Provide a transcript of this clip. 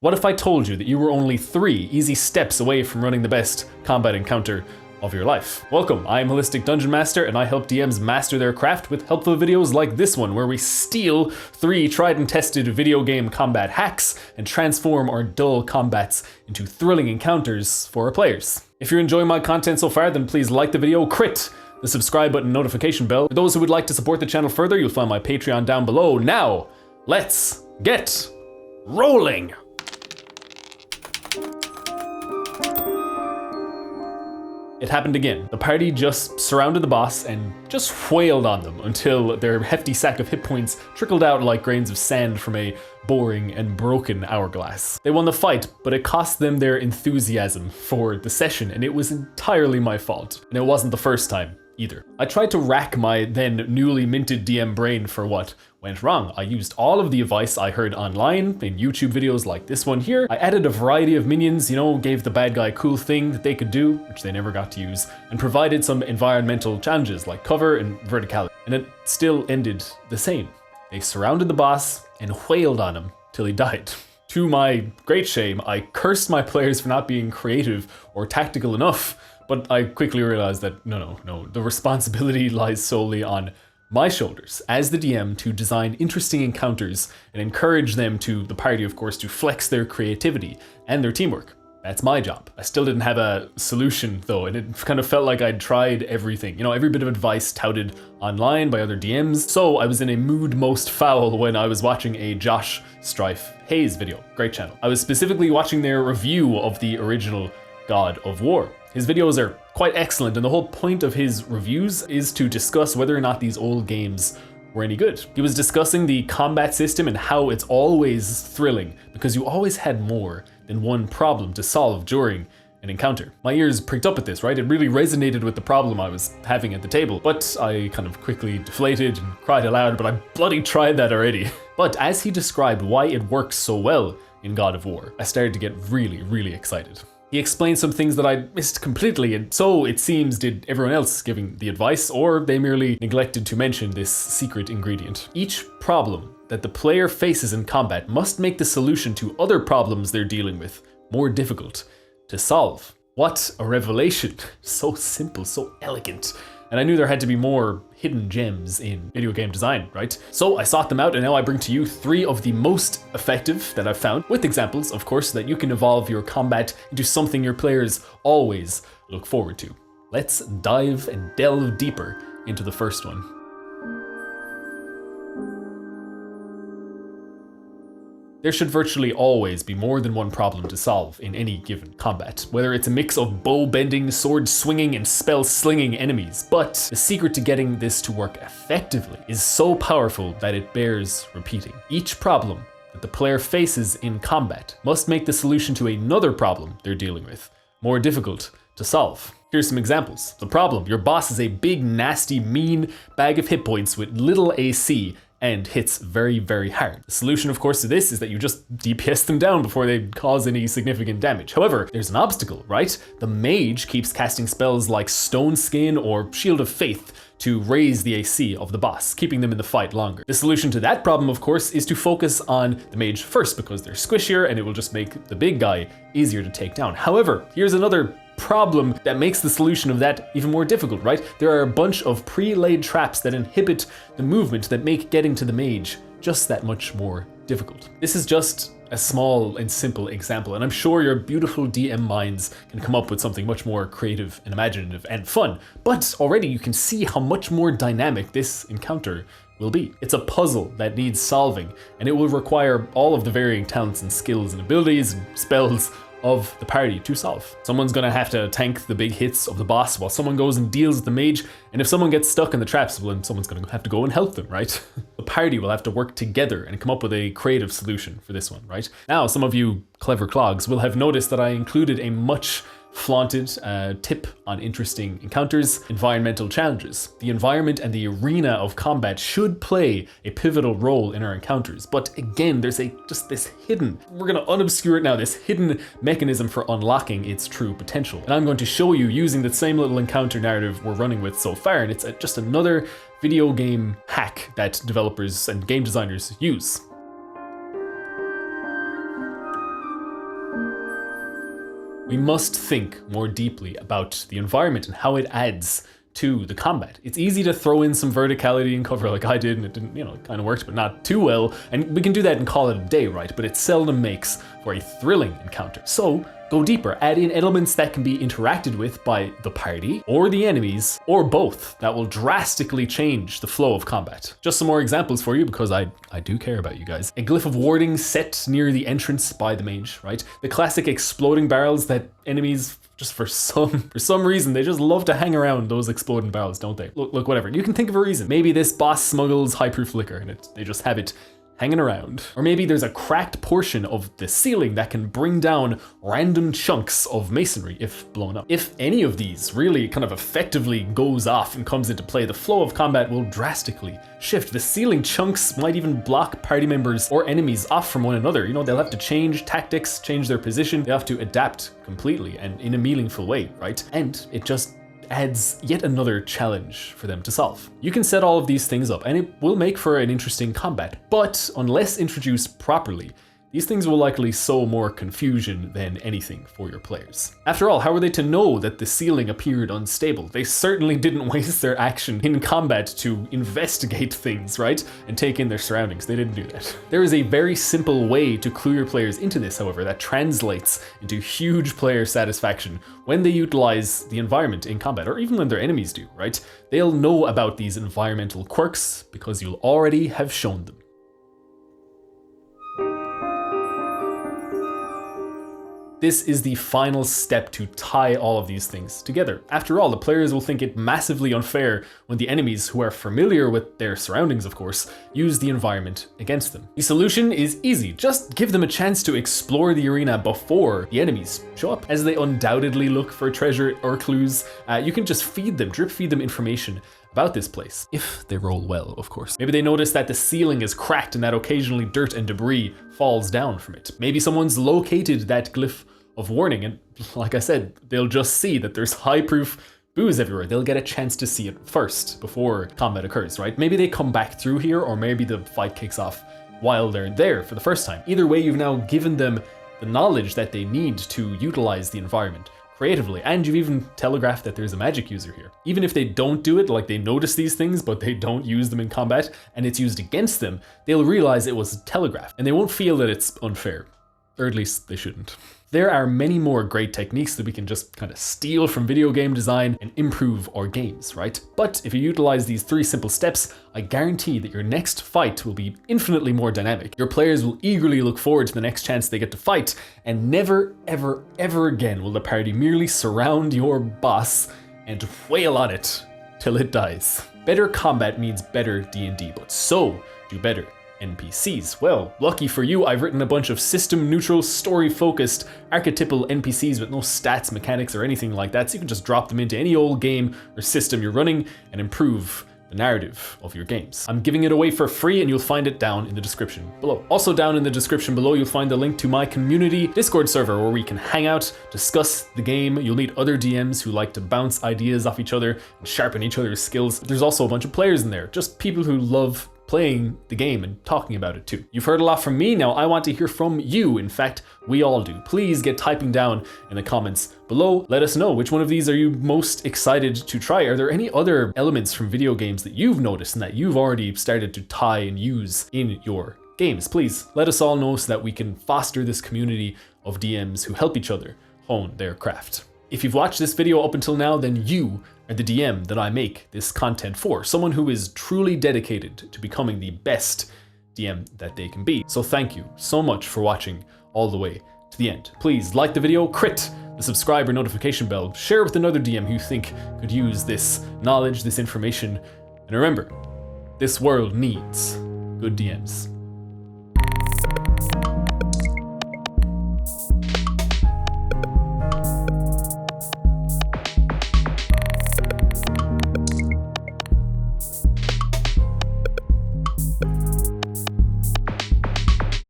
What if I told you that you were only 3 easy steps away from running the best combat encounter of your life? Welcome, I'm Holistic Dungeon Master, and I help DMs master their craft with helpful videos like this one, where we steal 3 tried and tested video game combat hacks and transform our dull combats into thrilling encounters for our players. If you're enjoying my content so far, then please like the video, crit the subscribe button, notification bell. For those who would like to support the channel further, you'll find my Patreon down below. Now, let's get rolling! It happened again. The party just surrounded the boss and just wailed on them until their hefty sack of hit points trickled out like grains of sand from a boring and broken hourglass. They won the fight, but it cost them their enthusiasm for the session, and it was entirely my fault. And it wasn't the first time either. I tried to rack my then newly minted DM brain for what went wrong. I used all of the advice I heard online in YouTube videos like this one here. I added a variety of minions, gave the bad guy a cool thing that they could do, which they never got to use, and provided some environmental challenges like cover and verticality. And it still ended the same. They surrounded the boss and wailed on him till he died. To my great shame, I cursed my players for not being creative or tactical enough, but I quickly realized that no, the responsibility lies solely on my shoulders as the DM to design interesting encounters and encourage them the party of course, to flex their creativity and their teamwork. That's my job. I still didn't have a solution though, and it kind of felt like I'd tried everything. Every bit of advice touted online by other DMs. So I was in a mood most foul when I was watching a Josh Strife Hayes video. Great channel. I was specifically watching their review of the original God of War. His videos are quite excellent, and the whole point of his reviews is to discuss whether or not these old games were any good. He was discussing the combat system and how it's always thrilling because you always had more than one problem to solve during an encounter. My ears pricked up at this, right? It really resonated with the problem I was having at the table, but I kind of quickly deflated and cried aloud, but I bloody tried that already. But as he described why it works so well in God of War, I started to get really, really excited. He explained some things that I missed completely, and so it seems did everyone else giving the advice, or they merely neglected to mention this secret ingredient. Each problem that the player faces in combat must make the solution to other problems they're dealing with more difficult to solve. What a revelation. So simple, so elegant. And I knew there had to be more hidden gems in video game design, right? So I sought them out, and now I bring to you 3 of the most effective that I've found, with examples, of course, so that you can evolve your combat into something your players always look forward to. Let's dive and delve deeper into the first one. There should virtually always be more than one problem to solve in any given combat, whether it's a mix of bow bending, sword swinging, and spell slinging enemies. But the secret to getting this to work effectively is so powerful that it bears repeating. Each problem that the player faces in combat must make the solution to another problem they're dealing with more difficult to solve. Here's some examples. The problem: your boss is a big, nasty, mean bag of hit points with little AC and hits very, very hard. The solution, of course, to this is that you just DPS them down before they cause any significant damage. However, there's an obstacle, right? The mage keeps casting spells like Stone Skin or Shield of Faith to raise the AC of the boss, keeping them in the fight longer. The solution to that problem, of course, is to focus on the mage first because they're squishier and it will just make the big guy easier to take down. However, here's another problem that makes the solution of that even more difficult, right? There are a bunch of pre-laid traps that inhibit the movement that make getting to the mage just that much more difficult. This is just a small and simple example, and I'm sure your beautiful DM minds can come up with something much more creative and imaginative and fun, but already you can see how much more dynamic this encounter will be. It's a puzzle that needs solving, and it will require all of the varying talents and skills and abilities and spells of the party to solve. Someone's gonna have to tank the big hits of the boss while someone goes and deals with the mage, and if someone gets stuck in the traps, well, then someone's gonna have to go and help them, right? The party will have to work together and come up with a creative solution for this one, right? Now, some of you clever clogs will have noticed that I included a much flaunted tip on interesting encounters, environmental challenges. The environment and the arena of combat should play a pivotal role in our encounters, but again, there's just this hidden, we're gonna unobscure it now, this hidden mechanism for unlocking its true potential. And I'm going to show you using the same little encounter narrative we're running with so far, and it's just another video game hack that developers and game designers use. We must think more deeply about the environment and how it adds to the combat. It's easy to throw in some verticality and cover like I did, and it didn't, it kind of worked, but not too well. And we can do that and call it a day, right? But it seldom makes for a thrilling encounter. So go deeper, add in elements that can be interacted with by the party or the enemies or both that will drastically change the flow of combat. Just some more examples for you because I do care about you guys. A glyph of warding set near the entrance by the mage, right? The classic exploding barrels that enemies just for some reason, they just love to hang around those exploding barrels, don't they? Look, whatever. You can think of a reason. Maybe this boss smuggles high-proof liquor and they just have it hanging around. Or maybe there's a cracked portion of the ceiling that can bring down random chunks of masonry if blown up. If any of these really kind of effectively goes off and comes into play, the flow of combat will drastically shift. The ceiling chunks might even block party members or enemies off from one another. They'll have to change tactics, change their position. They have to adapt completely and in a meaningful way, right? And it just adds yet another challenge for them to solve. You can set all of these things up and it will make for an interesting combat, but unless introduced properly, these things will likely sow more confusion than anything for your players. After all, how were they to know that the ceiling appeared unstable? They certainly didn't waste their action in combat to investigate things, right? And take in their surroundings. They didn't do that. There is a very simple way to clue your players into this, however, that translates into huge player satisfaction when they utilize the environment in combat, or even when their enemies do, right? They'll know about these environmental quirks because you'll already have shown them. This is the final step to tie all of these things together. After all, the players will think it massively unfair when the enemies, who are familiar with their surroundings of course, use the environment against them. The solution is easy. Just give them a chance to explore the arena before the enemies show up. As they undoubtedly look for treasure or clues, you can just drip feed them information about this place, if they roll well, of course. Maybe they notice that the ceiling is cracked and that occasionally dirt and debris falls down from it. Maybe someone's located that glyph of warning and, like I said, they'll just see that there's high-proof booze everywhere. They'll get a chance to see it first before combat occurs, right? Maybe they come back through here, or maybe the fight kicks off while they're there for the first time. Either way, you've now given them the knowledge that they need to utilize the environment creatively, and you've even telegraphed that there's a magic user here. Even if they don't do it, like they notice these things, but they don't use them in combat, and it's used against them, they'll realize it was telegraphed, and they won't feel that it's unfair. Or at least they shouldn't. There are many more great techniques that we can just kind of steal from video game design and improve our games, right? But if you utilize these 3 simple steps, I guarantee that your next fight will be infinitely more dynamic. Your players will eagerly look forward to the next chance they get to fight, and never, ever, ever again will the party merely surround your boss and wail on it till it dies. Better combat means better D&D, but so do better NPCs. Well, lucky for you, I've written a bunch of system-neutral, story-focused, archetypal NPCs with no stats, mechanics, or anything like that, so you can just drop them into any old game or system you're running and improve the narrative of your games. I'm giving it away for free and you'll find it down in the description below. Also down in the description below, you'll find the link to my community Discord server where we can hang out, discuss the game. You'll meet other DMs who like to bounce ideas off each other and sharpen each other's skills. There's also a bunch of players in there, just people who love playing the game and talking about it too. You've heard a lot from me, now I want to hear from you. In fact, we all do. Please get typing down in the comments below. Let us know which one of these are you most excited to try. Are there any other elements from video games that you've noticed and that you've already started to tie and use in your games? Please let us all know so that we can foster this community of DMs who help each other hone their craft. If you've watched this video up until now, then you are the DM that I make this content for. Someone who is truly dedicated to becoming the best DM that they can be. So thank you so much for watching all the way to the end. Please like the video, crit the subscribe or notification bell, share with another DM who you think could use this knowledge, this information, and remember, this world needs good DMs.